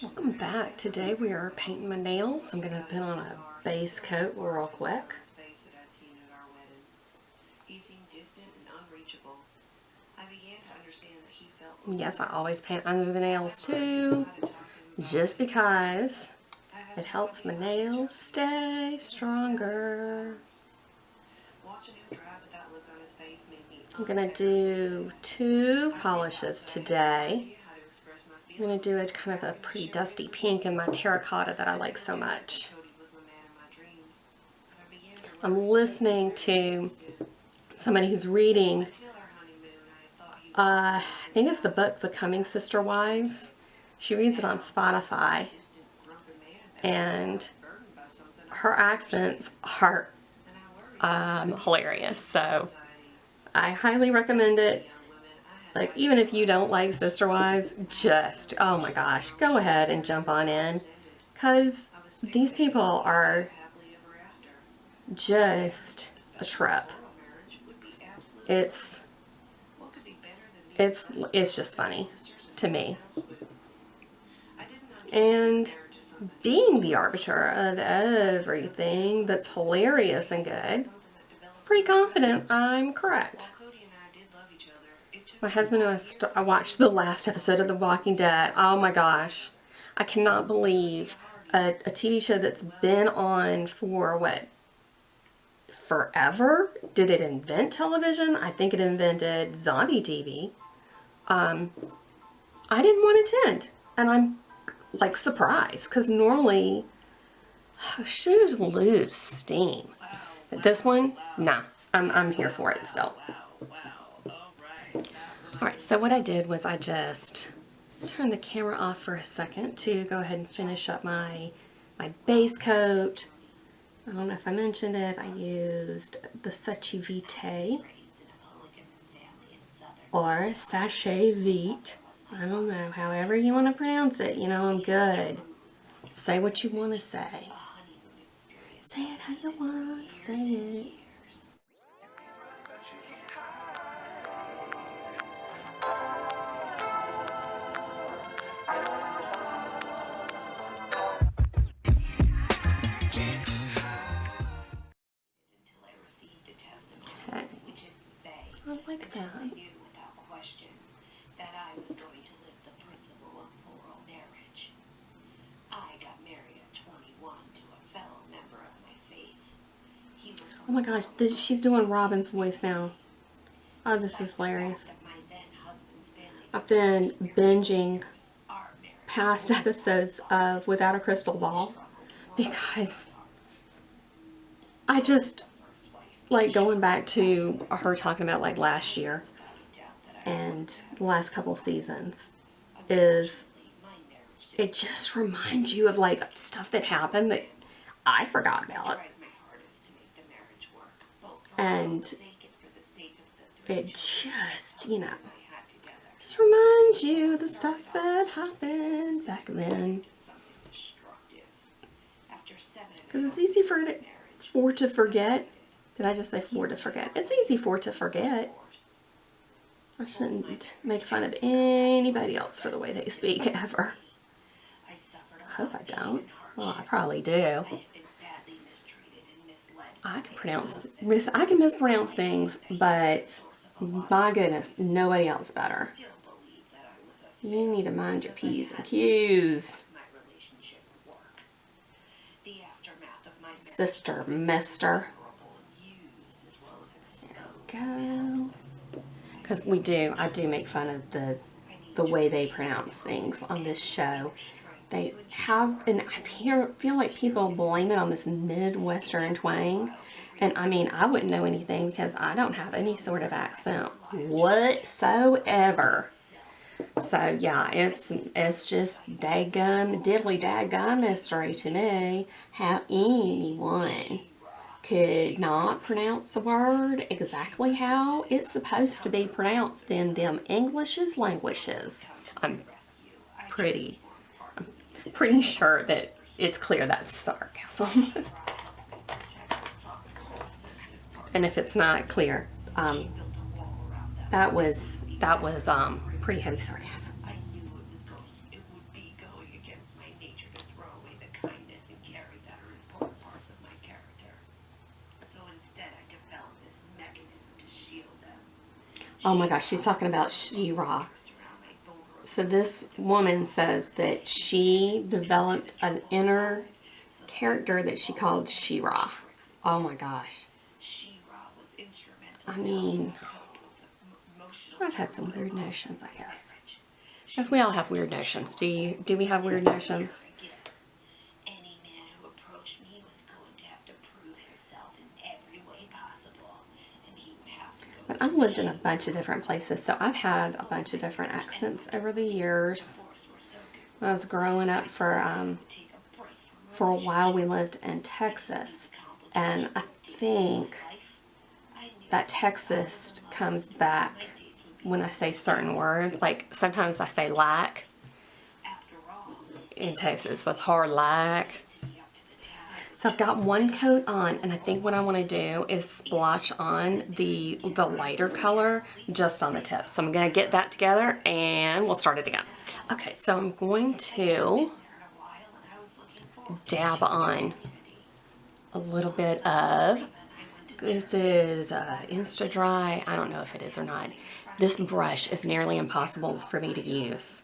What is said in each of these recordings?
Welcome back. Today we are painting my nails. I'm going to put on a base coat real quick. Yes, I always paint under the nails too, just because it helps my nails stay stronger. I'm going to do 2 polishes today. I'm going to do a kind of a pretty dusty pink in my terracotta that I like so much. I'm listening to somebody who's reading, I think it's the book Becoming Sister Wives. She reads it on Spotify, and her accents are hilarious, so I highly recommend it. Like, even if you don't like Sister Wives, just, oh my gosh, go ahead and jump on in, because these people are just a trip. It's just funny to me. And being the arbiter of everything that's hilarious and good, pretty confident I'm correct. My husband and I watched the last episode of The Walking Dead. Oh my gosh. I cannot believe a TV show that's been on for, what, forever? Did it invent television? I think it invented zombie TV. I didn't want it to end. And I'm, like, surprised. Because normally, shows lose steam. But this one, nah. I'm here for it still. Alright, so what I did was I just turned the camera off for a second to go ahead and finish up my base coat. I don't know if I mentioned it, I used the Sachet Vite or Sachet Vite. I don't know, however you want to pronounce it, you know, I'm good. Say what you want to say. Say it how you want to say it. I like that. Oh my gosh, she's doing Robin's voice now. Oh, this is hilarious. I've been binging past episodes of Without a Crystal Ball because I just like going back to her talking about like last year and the last couple seasons is it just reminds you of like stuff that happened that I forgot about. And it just, you know, just reminds you of the stuff that happened back then. Because it's easy for to forget. Did I just say for to forget? It's easy for to forget. I shouldn't make fun of anybody else for the way they speak ever. I hope I don't. Well, I probably do. I can mispronounce things, but my goodness, nobody else better. You need to mind your P's and Q's. Sister, mister. There we go. Because I do make fun of the way they pronounce things on this show. They have, and I feel like people blame it on this Midwestern twang. And I mean, I wouldn't know anything because I don't have any sort of accent whatsoever. So yeah, it's just diddly dadgum mystery to me how anyone could not pronounce a word exactly how it's supposed to be pronounced in them Englishes languages. I'm pretty sure that it's clear that's sarcasm. And if it's not clear, that was pretty heavy sarcasm. Oh my gosh, she's talking about She-Ra. So this woman says that she developed an inner character that she called She-Ra. Oh my gosh. I mean, I've had some weird notions, I guess. Yes, we all have weird notions. Do we have weird notions? But I've lived in a bunch of different places, so I've had a bunch of different accents over the years. When I was growing up, for a while we lived in Texas, and I think that Texas comes back when I say certain words. Like sometimes I say like in Texas with hard like. So I've got one coat on, and I think what I want to do is splotch on the lighter color just on the tip. So I'm going to get that together and we'll start it again. Okay, so I'm going to dab on a little bit of, this is Insta Dry. I don't know if it is or not. This brush is nearly impossible for me to use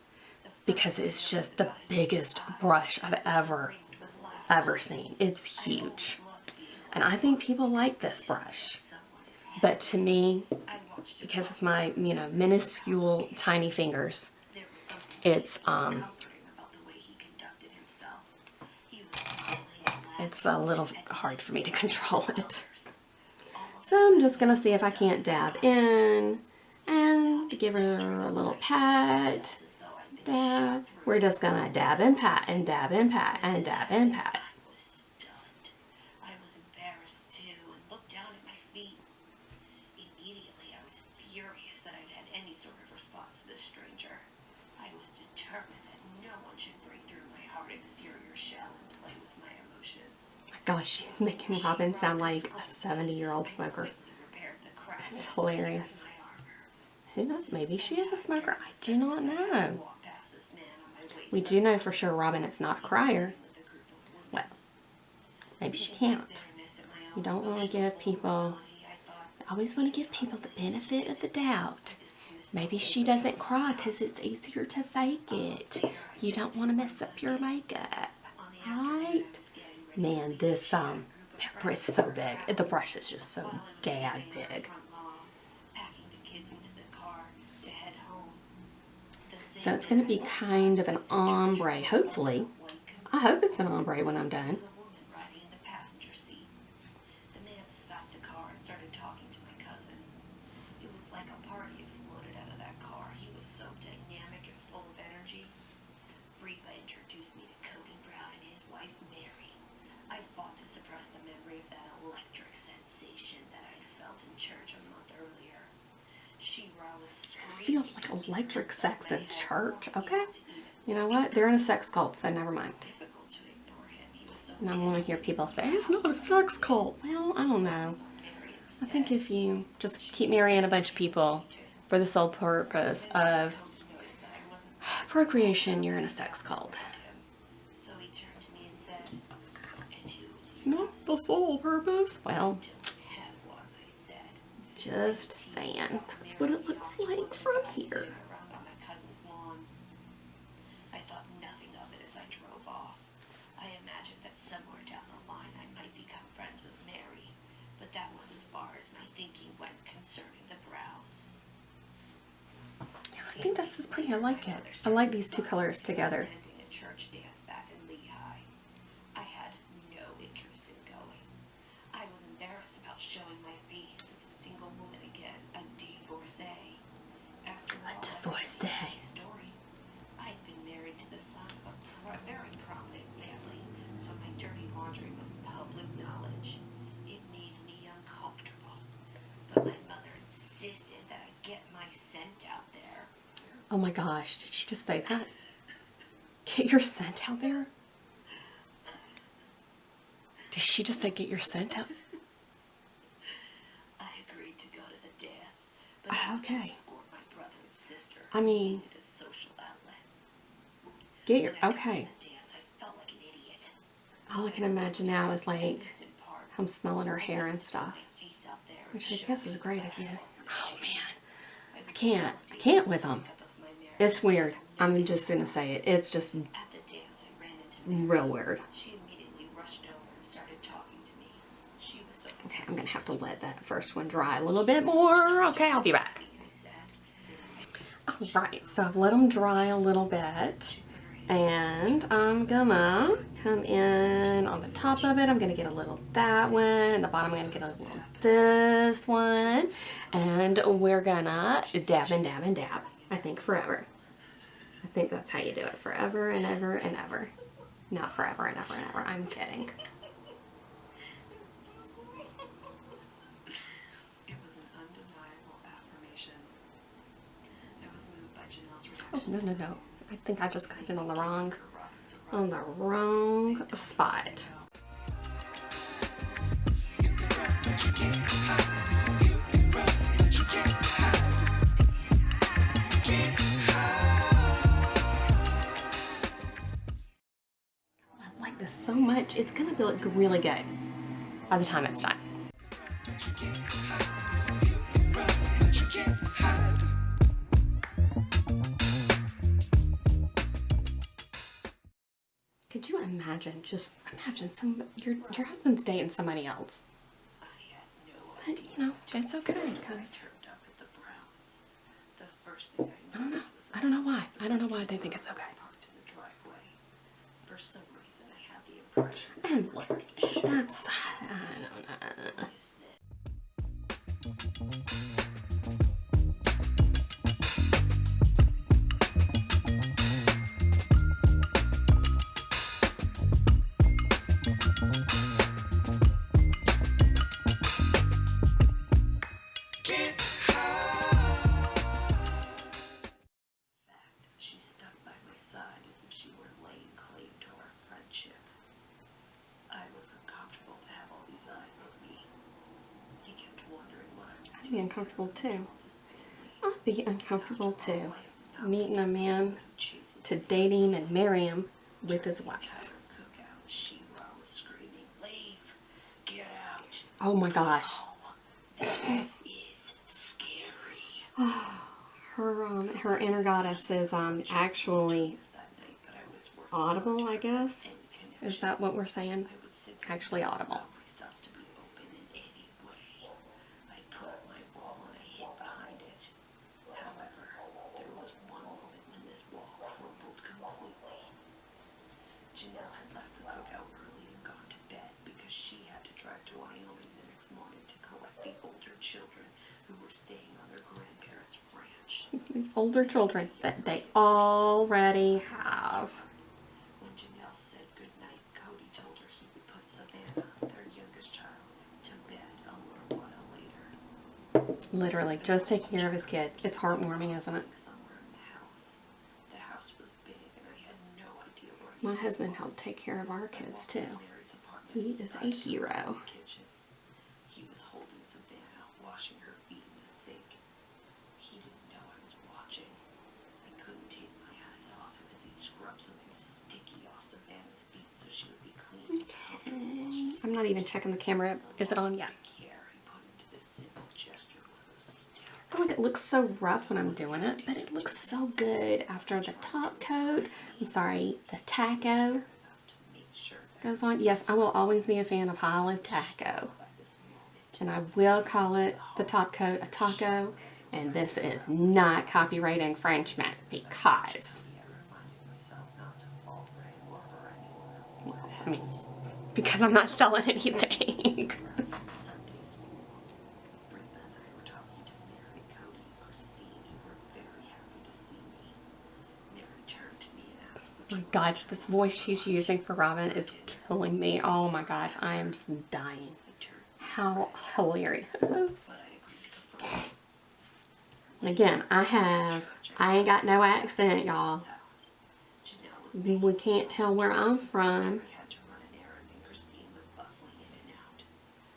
because it's just the biggest brush I've ever seen. It's huge. And I think people like this brush. But to me, because of my, minuscule tiny fingers, it's a little hard for me to control it. So I'm just gonna see if I can't dab in and give her a little pat. Dab. We're just gonna dab and pat and dab and pat and dab and pat. I was embarrassed too and looked down at my feet. Immediately I was furious that I'd had any sort of response to this stranger. I was determined that no one should break through my hard exterior shell and play with my emotions. My gosh, she's making Robin sound like a 70-year-old smoker. That's hilarious. Who knows? Maybe she is a smoker. I do not know. We do know for sure Robin is not a crier. Well, maybe she can't. You don't want to give people, I always want to give people the benefit of the doubt. Maybe she doesn't cry because it's easier to fake it. You don't want to mess up your makeup, right? Man, this pepper is so big. The brush is just so dad big. So it's going to be kind of an ombre, hopefully. I hope it's an ombre when I'm done. The man stopped the car and started talking to my cousin. It was like a party exploded out of that car. He was so dynamic and full of energy. Reba introduced me to Cody Brown and his wife Mary. I fought to suppress the memory of that electric sensation that I'd felt in church a month earlier. She-Ra was screaming. Feels like electric sex in church, okay? You know what? They're in a sex cult, so never mind. And I want to hear people say, it's not a sex cult. Well, I don't know. I think if you just keep marrying a bunch of people for the sole purpose of procreation, you're in a sex cult. It's not the sole purpose. Well, just saying. That's what it looks like from here. I thought nothing of it as I drove off. I imagined that somewhere down the line I might become friends with Mary, but that was as far as my thinking went concerning the Browns. Yeah, I think this is pretty. I like it. I like these two colors together. Attending a church dance back in Lehigh. I had no interest in going. I was embarrassed about showing my face as a single woman again, a divorcee. After all, A divorcee. Story. I'd been married to the son of a very prominent family, so my dirty laundry was public knowledge. It made me uncomfortable. But my mother insisted that I get my scent out there. Oh my gosh, did she just say that? Get your scent out there? Did she just say get your scent out? I agreed to go to the dance, but I Okay. had to escort my brother and sister. I mean, Needed a social outlet. get your, When I got okay. to the dance, I felt like an idiot. All I can imagine now is like, Innocent part. I'm smelling her hair and stuff. Face out there and Which I show guess is me great that of you. I wasn't Oh ashamed. man. I I can't with them. It's weird. I'm just gonna say it. It's just At the dance, I ran into Mary. real weird. She immediately rushed over and started talking to me. She was so Okay, I'm gonna have to let that first one dry a little bit more. Okay, I'll be back. I said. Alright, so I've let them dry a little bit. And I'm gonna come in on the top of it. I'm gonna get a little that one, and the bottom I'm gonna get a little this one. And we're gonna dab and dab and dab. I think forever. I think that's how you do it. Forever and ever and ever. Not forever and ever and ever. I'm kidding. It was an undeniable affirmation. I was moved by Janelle's Oh, reaction. no. I think I just cut it on the wrong spot. I like this so much. It's gonna look really good by the time it's done. Could you imagine? Just imagine your husband's dating somebody else. I had no But idea. you know, it's okay I because turned up at the Browns. The first thing I I don't know. noticed was I don't know why. I don't know why they think it's okay. parked in the driveway. For some reason, I had the impression And look, that's I don't know. She stuck by my side as if she were laying claim to our friendship. I was uncomfortable to have all these eyes on me. He kept wondering what I was I'd be doing uncomfortable too. with this family. I'd be uncomfortable too. Meeting a man Chasing to date him and marry him with his wife. cookout, she-ra was screaming, "Leave! Get out! Oh my gosh. This is scary." Her inner goddess is actually That night, but I was working audible, I guess. any connection. Is that what we're saying? I would simply Actually audible. allow myself to be open in any way. I put up my wall and I hid behind it. However, there was one moment when this wall crumbled completely. Janelle had left the cookout early and gone to bed because she had to drive to Wyoming the next morning to collect the older children who were staying on their grandparents' ranch. Older children that they already have. When Janelle said goodnight, Cody told her he would put Savannah, their youngest child, to bed a little while later. Literally, just taking care of his kid. It's heartwarming, isn't it? Somewhere in the house. The house was big and I had no idea where My husband helped take care of our kids too. Mary's apartment He was is a back in the hero. kitchen. He was holding Savannah, washing her feet in the sink. He didn't know I was watching. I couldn't take my eyes off him as he scrubbed something sticky off Savannah's feet so she would be clean and comfortable while she I'm not even checking the camera. Is it on yet? care he put into this simple gesture was astounding. I feel like it looks so rough when I'm doing it, but it looks so good after the top coat. I'm sorry, the taco Make sure that goes on. Yes, I will always be a fan of Holland taco. by this moment, And I will call it the top coat a taco. And this is not copyright infringement because, I reminded myself not to fall prey over anyone else in the I mean, house. because I'm not selling anything. Sunday school. Brenda and I were talking to Mary, Cody, and Christine, who were very happy to see me. Mary turned to me and asked, "Would My you gosh, this voice she's using for Robin is killing me. Oh my gosh, I am just dying. turn?" How hilarious. But I agreed to confirm And again, I ain't got no accent, y'all. the house. Janelle was We can't tell where I'm from. We had to run an errand and Christine was bustling in and out.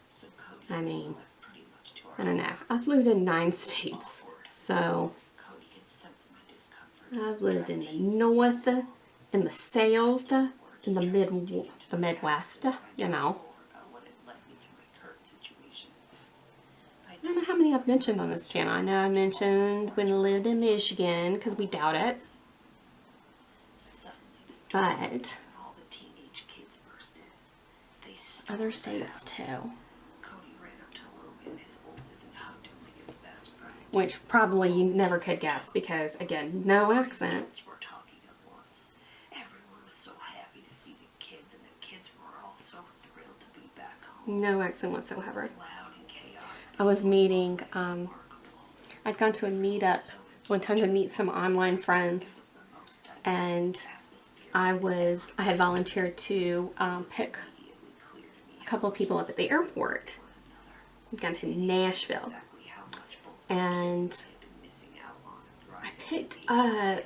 So Cody I mean, left pretty much to I don't know. ourselves. I've lived in 9 states, so Cody could sense my discomfort. I've lived in the north, in the south, in the Midwest, you know. About what had led me to my current situation. I I don't know how many I've mentioned on this channel. I know I mentioned when I lived in Michigan, because we doubt it. But all the teenage kids burst in. They other states too. Cody ran up to Logan, his oldest, and hugged him like his best friend. Which probably you never could guess because, again, no accent. Were talking at once. Everyone was so happy to see the kids, and the kids were all so thrilled to be back home. No accent whatsoever. Loud and chaotic. I was meeting, I'd gone to a meetup one time to meet some online friends, and I had volunteered to pick a couple of people up at the airport. We'd gone to Nashville, and I picked up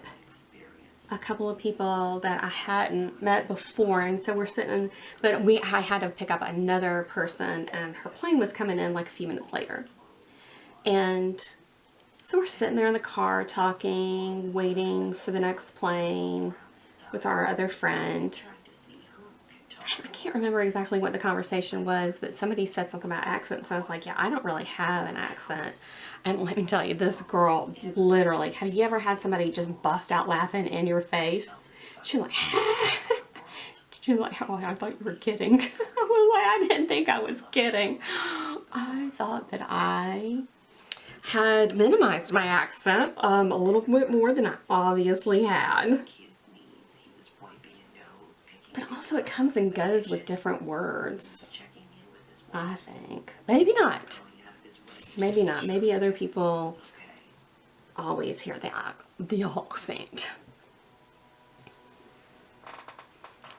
a couple of people that I hadn't met before, and so we're sitting, but I had to pick up another person, and her plane was coming in like a few minutes later. And so we're sitting there in the car talking, waiting for the next plane with our other friend. I can't remember exactly what the conversation was, but somebody said something about accents, and I was like, yeah, I don't really have an accent. And let me tell you, this girl, literally, have you ever had somebody just bust out laughing in your face? She was like, she was like, oh, I thought you were kidding. I was like, I didn't think I was kidding. I thought that I had minimized my accent a little bit more than I obviously had. But also it comes and goes with different words, I think. Maybe not. Maybe not. Maybe other people always hear the accent.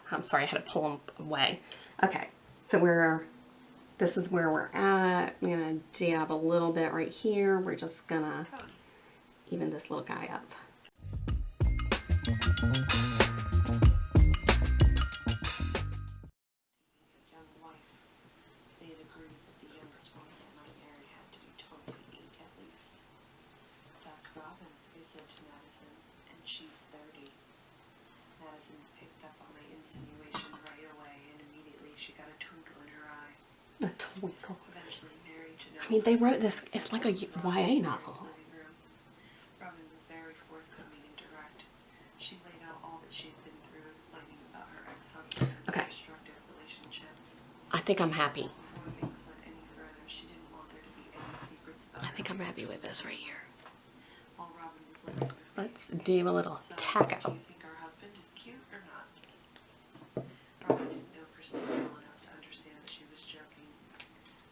I'm sorry, I had to pull them away. Okay, so this is where we're at. I'm gonna dab a little bit right here. We're just gonna even this little guy up. She's 30. Madison picked up on my insinuation right away, and immediately she got a twinkle in her eye. A twinkle. Eventually married to I mean, they wrote this, it's like a YA novel. Robin was very forthcoming and direct. She laid out all that she had been through, explaining about her ex-husband and their destructive relationship. I think I'm happy. Before things went any further, she didn't want there to be any secrets about I think I'm happy with this right here. While Robin was living. Let's do a little taco. Do you think our husband is cute or not? Robin didn't know Christine well enough to understand that she was joking.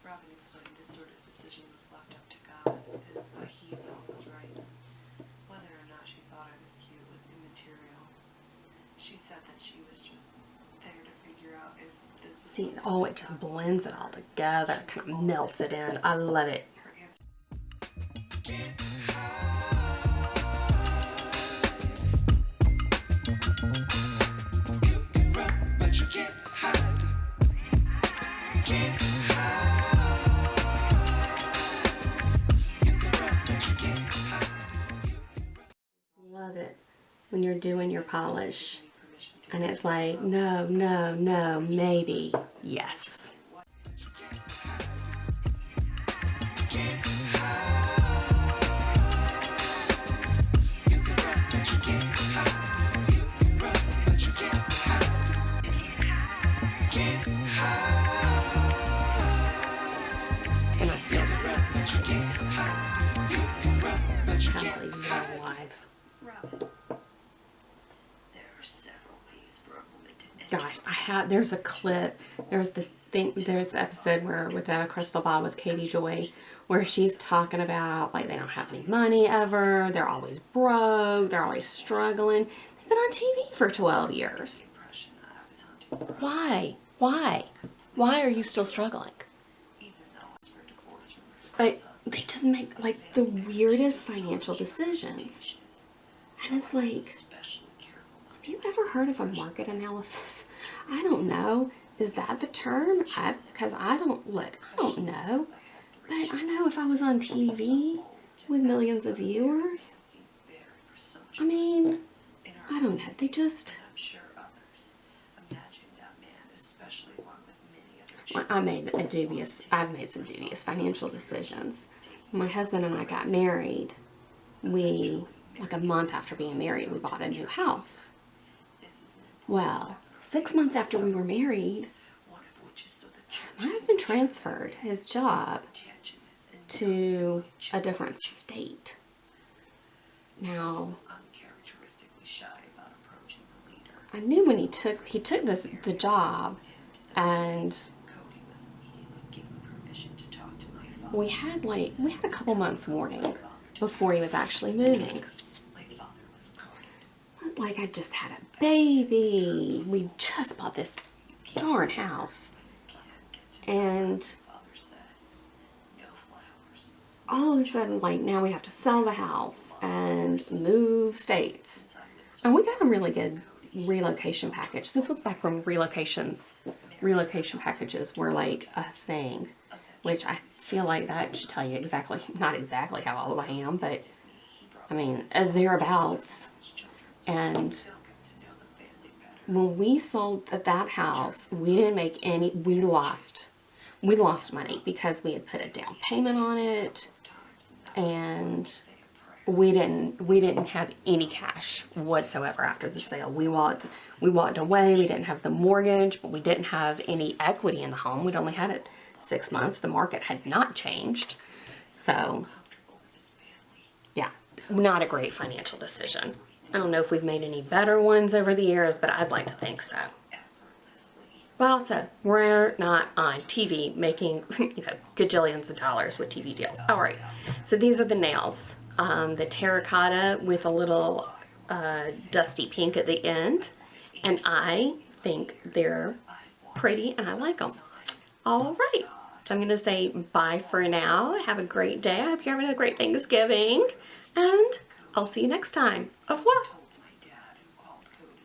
Robin explained this sort of decision was left up to God, and what he felt was right. Whether or not she thought I was cute was immaterial. She said that she was just there to figure out if this was... See, oh, it just blends it all together, kind of melts it in. I love it. Her answer. Love it when you're doing your polish and it's like, no, no, no, maybe, yes. And I still kind of your wives. Robin, there are several ways for a woman to Gosh, there's a clip, there's an episode where Without a Crystal Ball with Katie Joy, where she's talking about, like, they don't have any money ever, they're always broke, they're always struggling. They've been on TV for 12 years. Why? Why? Why are you still struggling? But they just make, like, the weirdest financial decisions. And it's like, have you ever heard of a market analysis? I don't know. Is that the term? Because I don't know. But I know if I was on TV with millions of viewers, I mean, I don't know. They just... I've made some dubious financial decisions. my husband and I got married, like a month after being married, we bought a new house. Well, 6 months after we were married, my husband transferred his job to a different state. Now, I knew when he took the job, and we had a couple months warning before he was actually moving. Like, I just had a baby. We just bought this darn house. And all of a sudden, like, now we have to sell the house and move states. And we got a really good relocation package. This was back when relocation packages were like a thing, which I feel like that should tell you exactly, not exactly how old I am, but I mean, thereabouts. And when we sold that house, we didn't make any, we lost money because we had put a down payment on it, and we didn't have any cash whatsoever after the sale. We walked away. We didn't have the mortgage, but we didn't have any equity in the home. We'd only had it 6 months. The market had not changed. So, yeah, not a great financial decision. I don't know if we've made any better ones over the years, but I'd like to think so. But also, we're not on TV making, gajillions of dollars with TV deals. All right, so these are the nails. The terracotta with a little dusty pink at the end. And I think they're pretty and I like them. All right, so I'm going to say bye for now. Have a great day. I hope you're having a great Thanksgiving. And I'll see you next time. Au revoir.